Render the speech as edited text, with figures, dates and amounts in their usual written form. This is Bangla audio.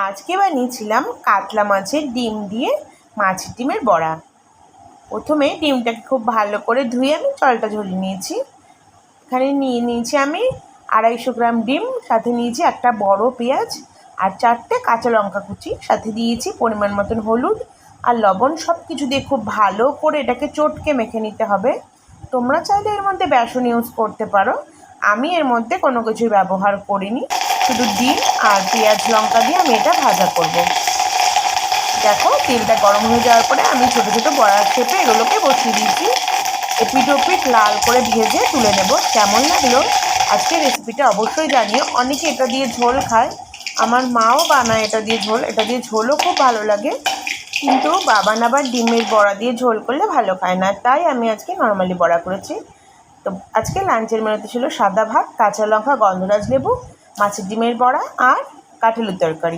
আজকে বানিয়েছিলাম কাতলা মাছের ডিম দিয়ে মাছের ডিমের বড়া। প্রথমে ডিমটাকে খুব ভালো করে ধুয়ে আমি জলটা ঝরিয়ে নিয়েছি। এখানে নিয়ে নিয়েছি আমি 250 গ্রাম ডিম, সাথে নিয়েছি একটা বড় পেঁয়াজ আর 4টে কাঁচা লঙ্কা কুচি, সাথে দিয়েছি পরিমাণ মতন হলুদ আর লবণ। সব কিছু দিয়ে খুব ভালো করে এটাকে চটকে মেখে নিতে হবে। তোমরা চাইলে এর মধ্যে বেসন ইউজ করতে পারো, আমি এর মধ্যে কোনো কিছুই ব্যবহার করিনি, শুধু ডিম আর পেঁয়াজ লঙ্কা দিয়ে আমি এটা ভাজা করব। দেখো তেলটা গরম হয়ে যাওয়ার পরে আমি ছোটো ছোটো বড়ার শেপে এগুলোকে বসিয়ে দিয়েছি। এপিট ওপিট লাল করে ভেজে তুলে নেব। কেমন লাগলো আজকের রেসিপিটা অবশ্যই জানিও। অনেকে এটা দিয়ে ঝোল খায়, আমার মাও বানায় এটা দিয়ে ঝোল, এটা দিয়ে ঝোলও খুব ভালো লাগে, কিন্তু বাবান আবার ডিমের বড়া দিয়ে ঝোল করলে ভালো খায় না, তাই আমি আজকে নর্মালি বড়া করেছি। তো আজকে লাঞ্চের মেনুতে ছিল সাদা ভাত, কাঁচা লঙ্কা, গন্ধরাজ লেবু, মাছের ডিমের বড়া আর কাঁঠালের তরকারি।